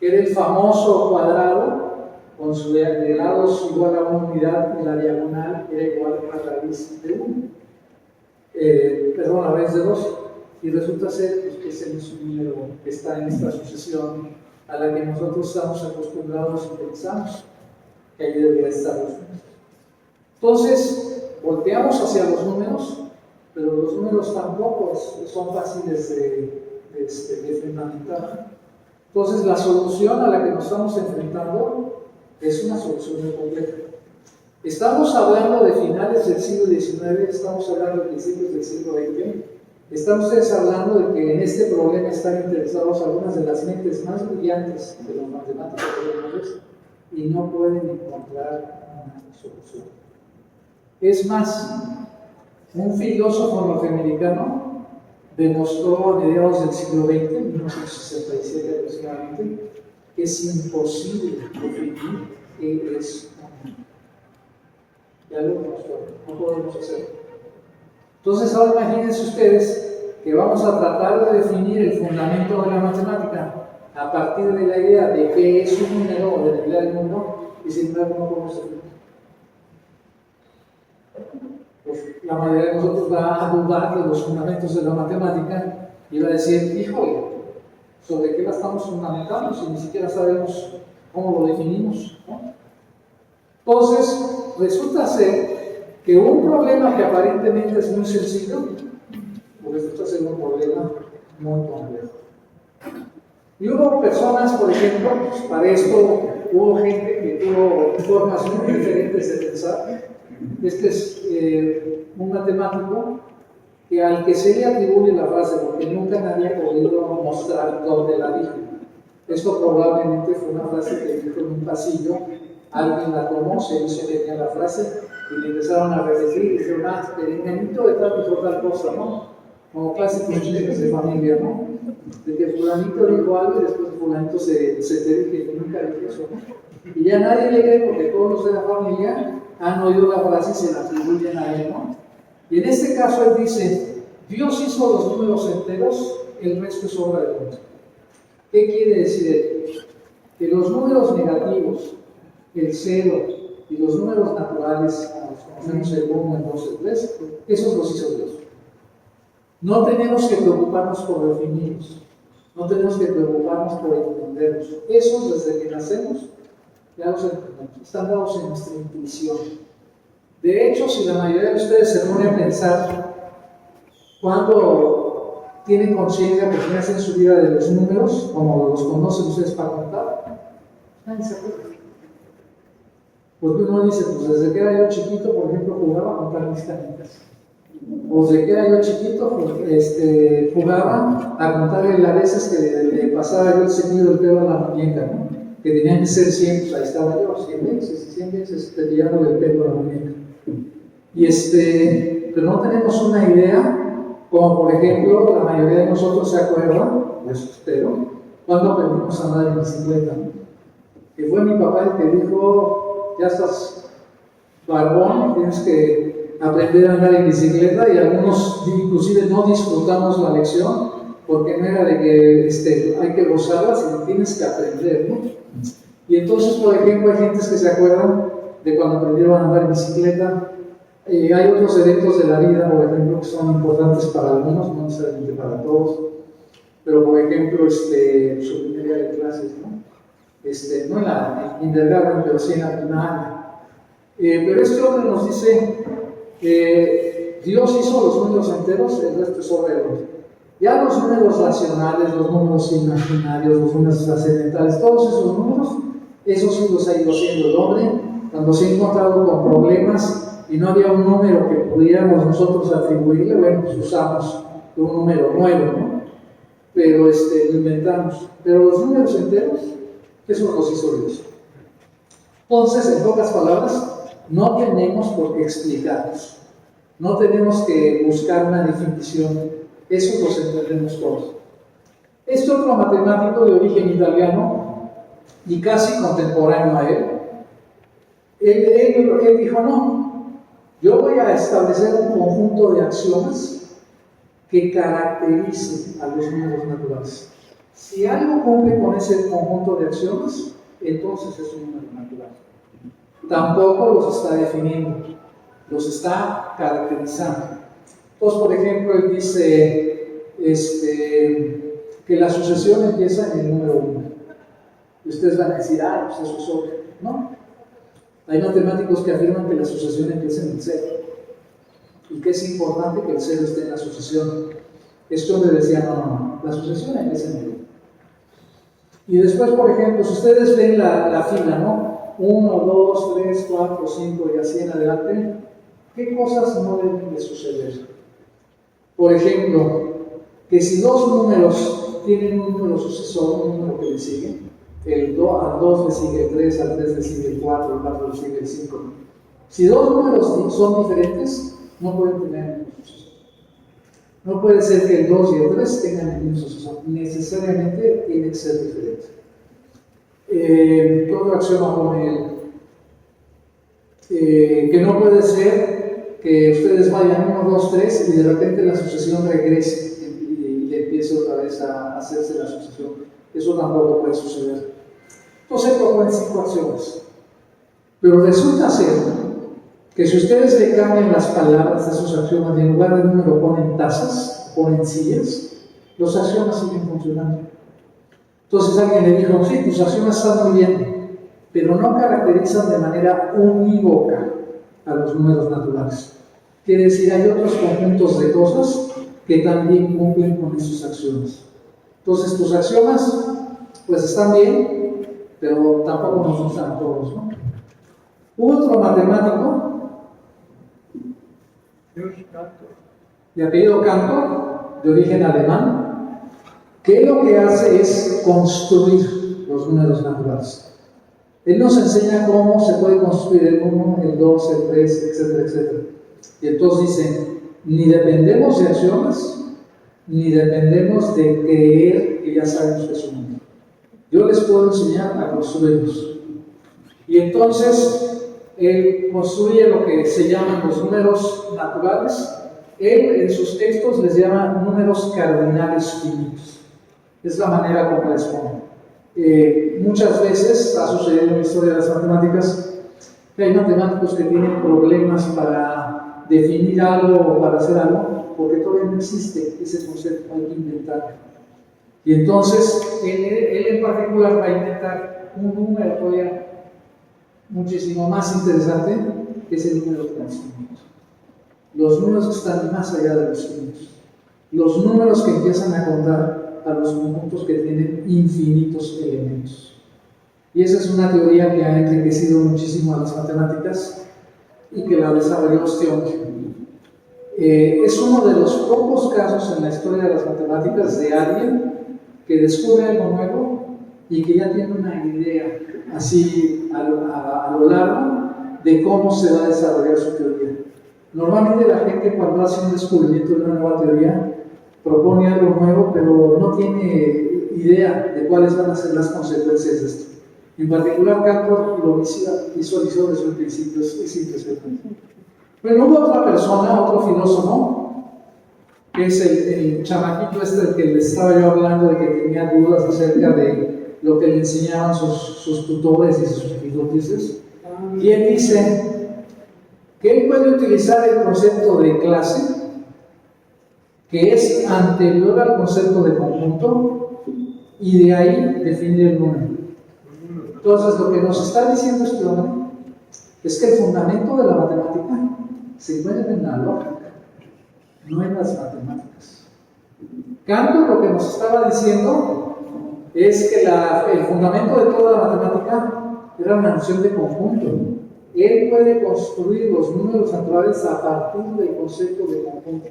[SPEAKER 3] que era el famoso cuadrado, con su de lados igual a una unidad, y la diagonal era igual a la raíz de 1. La raíz de 2. Y resulta ser pues, que ese es un número que está en esta sucesión a la que nosotros estamos acostumbrados y pensamos que ahí debería estar los números. Entonces, volteamos hacia los números, pero los números tampoco son fáciles de fundamentar. Entonces, la solución a la que nos estamos enfrentando es una solución muy compleja. Estamos hablando de finales del siglo XIX, estamos hablando de principios del siglo XX, Están ustedes hablando de que en este problema están interesados algunas de las mentes más brillantes de los matemáticos modernos y no pueden encontrar una solución. Es más, un filósofo norteamericano demostró a mediados del siglo XX, en 1967 aproximadamente, que es imposible definir qué es un número. Ya lo demostró, no podemos hacerlo. Entonces ahora imagínense ustedes que vamos a tratar de definir el fundamento de la matemática a partir de la idea de qué es un número o de la idea del número, y sin embargo no podemos definir. Pues la mayoría de nosotros va a dudar de los fundamentos de la matemática y va a decir, híjole, ¿sobre qué la estamos fundamentando si ni siquiera sabemos cómo lo definimos? ¿No? Entonces, resulta ser que un problema que aparentemente es muy sencillo, resulta ser un problema muy complejo. Y hubo personas, por ejemplo, pues para esto hubo gente que tuvo formas muy diferentes de pensar. Este es un matemático que al que se le atribuye la frase, porque nunca nadie ha podido mostrar dónde la dijo. Esto probablemente fue una frase que dijo en un pasillo, alguien la tomó, se hizo venía la frase y le empezaron a repetir y dijeron, el enganito de tal dijo tal cosa, ¿no? Como clásicos chistes de familia, ¿no? De que fulanito dijo algo y después fulanito se te dije que nunca dije eso, ¿no? Y ya nadie le cree porque todos los de la familia han oído la frase y se la atribuyen a él, ¿no? Y en este caso él dice, Dios hizo los números enteros, el resto es obra del hombre. ¿Qué quiere decir él? Que los números negativos, el 0 y los números naturales, como los conocemos el 1, el 2, el 3, esos los hizo Dios. No tenemos que preocuparnos por definirlos, no tenemos que preocuparnos por entenderlos. Esos desde que nacemos ya los entendemos, están dados en nuestra intuición. De hecho, si la mayoría de ustedes se ponen a pensar, cuando tienen conciencia que tienen en su vida de los números, como los conocen ustedes para contar, nadie se acuerda. Porque uno dice, pues desde que era yo chiquito, por ejemplo, jugaba a contar mis canitas. O desde que era yo chiquito, jugaba a contar las veces que le pasaba yo el cepillo del pelo a la muñeca, ¿no? Que tenían que ser 100, pues ahí estaba yo, 100 veces cepillándole el pelo a la muñeca. Pero no tenemos una idea, como por ejemplo, la mayoría de nosotros se acuerdan, eso espero, cuando aprendimos a andar en bicicleta, ¿no? Que fue mi papá el que dijo, ya estás barbón, tienes que aprender a andar en bicicleta, y algunos inclusive no disfrutamos la lección, porque no era de que hay que gozarla, sino tienes que aprender, ¿no? Y entonces, por ejemplo, hay gentes que se acuerdan de cuando aprendieron a andar en bicicleta. Hay otros eventos de la vida, por ejemplo, que son importantes para algunos, no necesariamente para todos. Pero, por ejemplo, su primer día de clases, ¿no? No en la kindergarten, pero sí en la primaria. Pero este hombre nos dice que Dios hizo los números enteros, el resto es obra del hombre. Ya los números racionales, los números imaginarios, los números trascendentales, todos esos números, esos sí los ha ido haciendo el hombre cuando se ha encontrado con problemas y no había un número que pudiéramos nosotros atribuirle. Bueno, pues usamos un número nuevo, ¿no? Pero lo inventamos. Pero los números enteros, esos los hizo Dios. Entonces, en pocas palabras, no tenemos por qué explicarlos. No tenemos que buscar una definición. Eso los entendemos todos. Este otro matemático de origen italiano y casi contemporáneo a él dijo, no, yo voy a establecer un conjunto de axiomas que caracterice a los números naturales. Si algo cumple con ese conjunto de axiomas, entonces es un número natural. Tampoco los está definiendo, los está caracterizando. Entonces, por ejemplo, él dice que la sucesión empieza en el número 1. Y ustedes van a decir, pues eso es obvio. No. Hay matemáticos que afirman que la sucesión empieza en el 0. Y que es importante que el 0 esté en la sucesión. Este hombre decía, no, la sucesión empieza en el 1. Y después, por ejemplo, si ustedes ven la fila, ¿no? 1, 2, 3, 4, 5 y así en adelante, ¿qué cosas no deben de suceder? Por ejemplo, que si dos números tienen un número sucesor, un número que le sigue, al 2 le sigue el 3, al 3 le sigue el 4, al 4 le sigue el 5. Si dos números son diferentes, no pueden tener el mismo sucesor. No puede ser que el 2 y el 3 tengan el mismo sucesor. Necesariamente tiene que ser diferente. ¿Qué otro axioma pone él? Que no puede ser que ustedes vayan 1, 2, 3 y de repente la sucesión regrese y empiece otra vez a hacerse la sucesión. Eso tampoco puede suceder. Entonces proponen 5 acciones. Pero resulta ser que si ustedes le cambian las palabras de esos axiomas y en lugar de número ponen tazas, ponen sillas, los axiomas siguen funcionando. Entonces alguien le dijo, sí, tus axiomas están muy bien, pero no caracterizan de manera unívoca a los números naturales. Quiere decir, hay otros conjuntos de cosas que también cumplen con esos axiomas. Entonces tus axiomas, pues están bien, pero tampoco nos gustan a todos, ¿no? Hubo otro matemático de apellido Cantor, de origen alemán, que lo que hace es construir los números naturales. Él nos enseña cómo se puede construir el 1, el 2, el 3, etcétera, etcétera. Y entonces dice, ni dependemos de axiomas, ni dependemos de creer que ya sabemos que es un número. Yo les puedo enseñar a construirlos. Y entonces, él construye lo que se llaman los números naturales. Él en sus textos les llama números cardinales finitos. Es la manera como les pone. Muchas veces ha sucedido en la historia de las matemáticas que hay matemáticos que tienen problemas para definir algo o para hacer algo, porque todavía no existe ese concepto, hay que inventarlo. Y entonces, él en particular va a inventar un número todavía muchísimo más interesante, que es el número transfinito. Los números que están más allá de los finitos. Los números que empiezan a contar a los conjuntos que tienen infinitos elementos. Y esa es una teoría que ha enriquecido muchísimo a las matemáticas y que la desarrolló Stionking. Es uno de los pocos casos en la historia de las matemáticas de alguien que descubre algo nuevo y que ya tiene una idea así a lo largo de cómo se va a desarrollar su teoría. Normalmente la gente cuando hace un descubrimiento de una nueva teoría propone algo nuevo, pero no tiene idea de cuáles van a ser las consecuencias de esto. En particular, Cantor lo visualizó desde el principio, es impresionante. Bueno, hubo otra persona, otro filósofo, que es el chamaquito del que les estaba yo hablando, de que tenía dudas acerca de lo que le enseñaban sus tutores y sus filósofos. Y él dice que él puede utilizar el concepto de clase, que es anterior al concepto de conjunto, y de ahí definir el número. Entonces, lo que nos está diciendo este hombre es que el fundamento de la matemática se encuentra en la lógica, no en las matemáticas. Cantor lo que nos estaba diciendo es que el fundamento de toda la matemática era una noción de conjunto. Él puede construir los números naturales a partir del concepto de conjunto.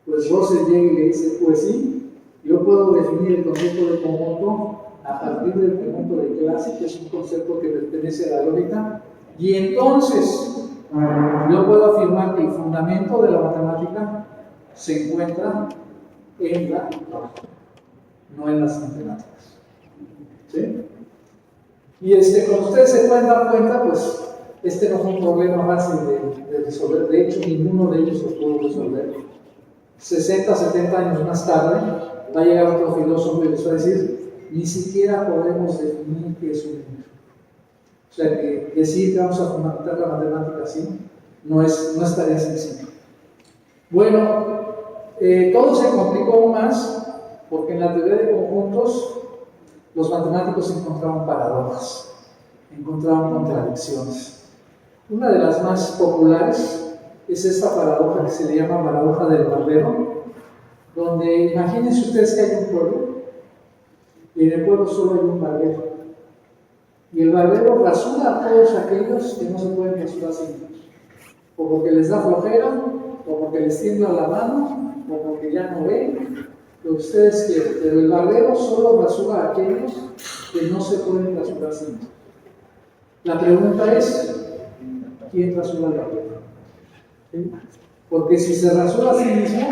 [SPEAKER 3] Pues Russell llega y le dice, pues sí, yo puedo definir el concepto de conjunto a partir del conjunto de clase, que es un concepto que pertenece a la lógica, y entonces yo puedo afirmar que el fundamento de la matemática se encuentra en la lógica, no en las matemáticas. ¿Sí? Y como ustedes se pueden dar cuenta, pues este no fue un problema fácil de resolver. De hecho, ninguno de ellos lo pudo resolver. 60, 70 años más tarde, va a llegar otro filósofo y les va a decir, ni siquiera podemos definir qué es un número. O sea, que decir que vamos a fundamentar la matemática así, no es tarea sencilla. Bueno, todo se complicó aún más, porque en la teoría de conjuntos, los matemáticos encontraban paradojas, encontraban contradicciones. Una de las más populares es esta paradoja que se le llama paradoja del barbero, donde imagínense ustedes que hay un pueblo y en el pueblo solo hay un barbero, y el barbero rasura a todos aquellos que no se pueden rasurar sin ellos, o porque les da flojera, o porque les tiembla la mano, o porque ya no ven, lo que ustedes quieran. Pero el barbero solo rasura a aquellos que no se pueden rasurar a sí mismos. La pregunta es, ¿quién rasura al barbero? ¿Sí? Porque si se rasura a sí mismo,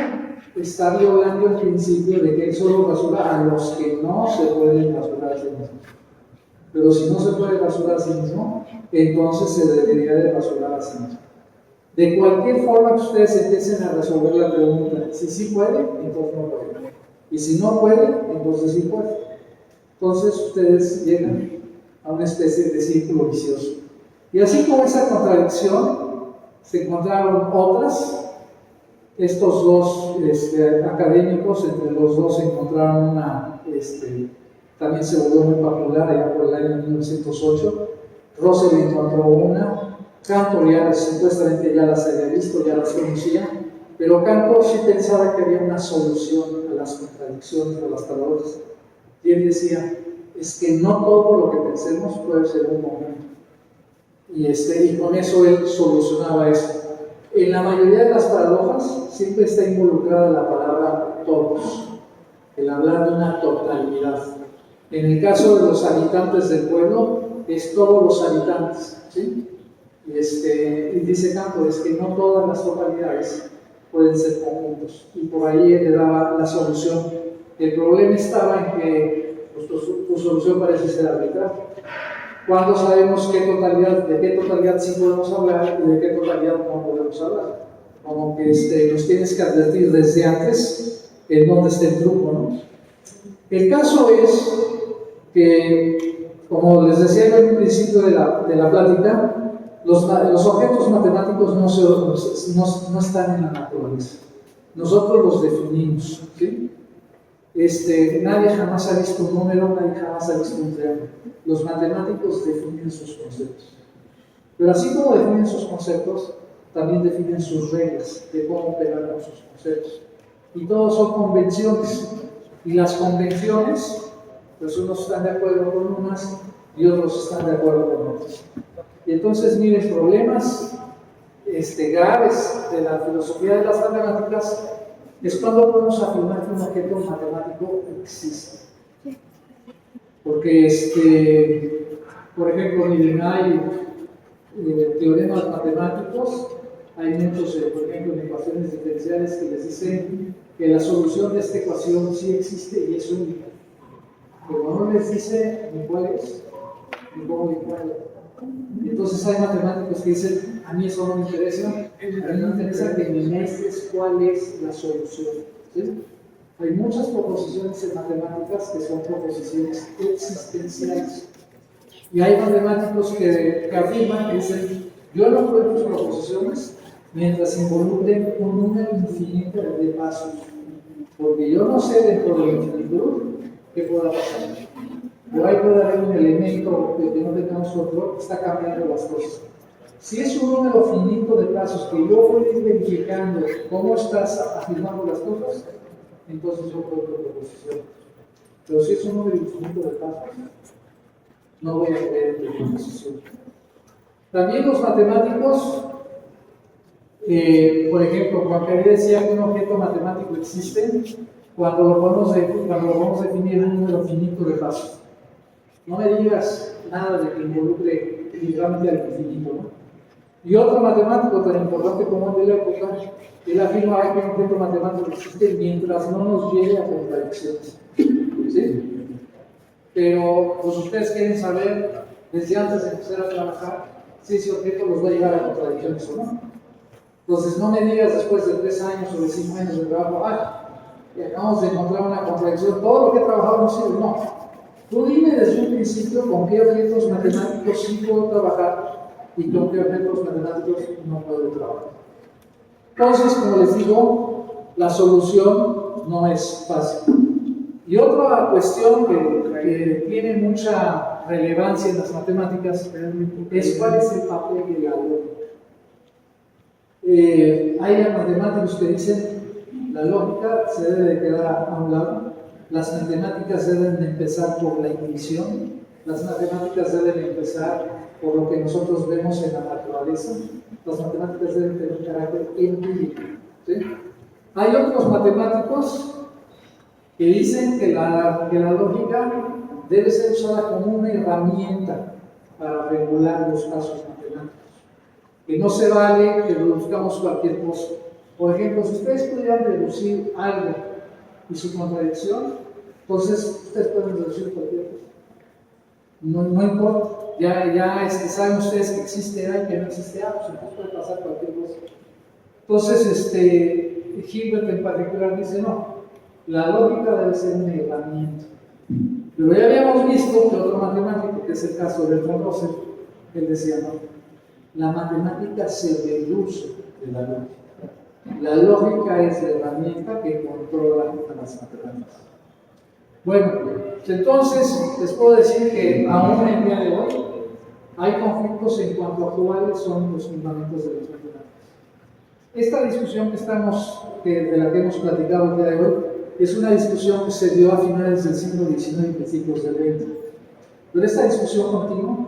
[SPEAKER 3] está violando el principio de que él solo rasura a los que no se pueden rasurar a sí mismos. Pero si no se puede rasurar a sí mismo, entonces se debería de rasurar a sí mismo. De cualquier forma que ustedes empiecen a resolver la pregunta, si sí puede, entonces no puede. Y si no puede, entonces sí puede. Entonces ustedes llegan a una especie de círculo vicioso. Y así como esa contradicción, se encontraron otras. Estos dos académicos, entre los dos encontraron una, también se volvió muy popular allá por el año 1908. Russell encontró una, Cantor ya supuestamente ya las había visto, ya las conocía, pero Cantor sí pensaba que había una solución a las contradicciones, a las paradojas. Y él decía, es que no todo lo que pensemos puede ser un momento. Y con eso él solucionaba eso. En la mayoría de las paradojas siempre está involucrada la palabra todos, el hablar de una totalidad. En el caso de los habitantes del pueblo, es todos los habitantes, ¿sí? Y dice Cantor, es que no todas las totalidades pueden ser conjuntos. Y por ahí él le daba la solución. El problema estaba en que pues, tu solución parece ser arbitraria. ¿Cuándo sabemos de qué totalidad sí podemos hablar y de qué totalidad no podemos hablar? Como que nos tienes que advertir desde antes en dónde está el truco, ¿no? El caso es que, como les decía en el principio de la plática, los objetos matemáticos no están en la naturaleza. Nosotros los definimos, ¿sí? Nadie jamás ha visto un número, nadie jamás ha visto un triángulo. Los matemáticos definen sus conceptos. Pero así como definen sus conceptos, también definen sus reglas de cómo operar con sus conceptos. Y todos son convenciones. Y las convenciones, pues unos están de acuerdo con unas y otros están de acuerdo con otras. Y entonces, miren, problemas graves de la filosofía de las matemáticas es cuando podemos afirmar que un objeto matemático existe. Porque, por ejemplo, miren, hay teoremas matemáticos, hay muchos, por ejemplo, en ecuaciones diferenciales que les dicen que la solución de esta ecuación sí existe y es única. Pero no les dice ni cuál es, ni cómo ni cuál. Entonces hay matemáticos que dicen, a mí eso no me interesa, a mí me interesa que me muestres cuál es la solución. ¿Sí? Hay muchas proposiciones en matemáticas que son proposiciones existenciales. Y hay matemáticos que afirman que dicen, yo no pruebo tus proposiciones mientras involucren un número infinito de pasos. Porque yo no sé dentro de la infinitud qué pueda pasar. Pero ahí puede haber un elemento que no tengamos control que está cambiando las cosas. Si es un número finito de pasos que yo voy a ir verificando cómo estás afirmando las cosas, entonces yo puedo proposición. Pero si es un número infinito de pasos, no voy a creer en tu proposición. También los matemáticos, por ejemplo, Juan Carlos decía que un objeto matemático existe cuando lo podemos definir en un número finito de pasos. No me digas nada de que involucre literalmente al infinito, ¿no? Y otro matemático tan importante como el de la época, él afirma que un objeto matemático existe mientras no nos lleve a contradicciones. ¿Sí? Pero pues ustedes quieren saber, desde antes de empezar a trabajar, si ese objeto los va a llevar a contradicciones o no. Entonces no me digas después de 3 años o de 5 años de trabajo, y acabamos de encontrar una contradicción, todo lo que he trabajado no sirve, no. Tú dime desde un principio con qué objetos matemáticos sí puedo trabajar y con qué objetos matemáticos no puedo trabajar. Entonces, como les digo, la solución no es fácil. Y otra cuestión que tiene mucha relevancia en las matemáticas es cuál es el papel de la lógica. Hay matemáticos que dicen la lógica se debe de quedar a un lado. Las matemáticas deben de empezar por la intuición, las matemáticas deben empezar por lo que nosotros vemos en la naturaleza, las matemáticas deben tener un carácter empírico. ¿sí? Hay otros matemáticos que dicen que la lógica debe ser usada como una herramienta para regular los casos matemáticos. Que no se vale que deduzcamos cualquier cosa. Por ejemplo, si ustedes pudieran deducir algo y su contradicción, entonces ustedes pueden deducir cualquier cosa. No importa. Ya saben ustedes que existe A y que no existe A, pues entonces puede pasar cualquier cosa. Entonces, Hilbert en particular dice, no, la lógica debe ser una herramienta. Pero ya habíamos visto que otro matemático, que es el caso de Bertrand Russell, él decía, no, la matemática se deduce de la lógica. La lógica es la herramienta que controla a las matemáticas. Bueno, entonces les puedo decir que aún en el día de hoy hay conflictos en cuanto a cuáles son los fundamentos de las matemáticas. Esta discusión de la que hemos platicado el día de hoy es una discusión que se dio a finales del siglo XIX y principios del XX. Pero esta discusión continúa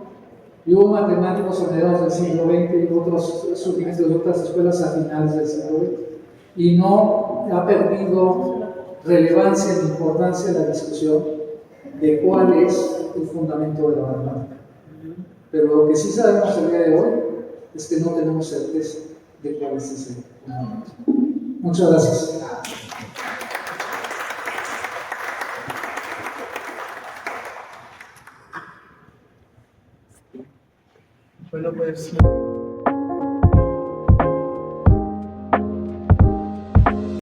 [SPEAKER 3] y hubo matemáticos a mediados del siglo XX y otros surgimientos de otras escuelas a finales del siglo XX y no ha perdido relevancia ni importancia la discusión de cuál es el fundamento de la matemática. Pero lo que sí sabemos el día de hoy es que no tenemos certeza de cuál es ese fundamento. Muchas gracias.
[SPEAKER 4] Bueno, pues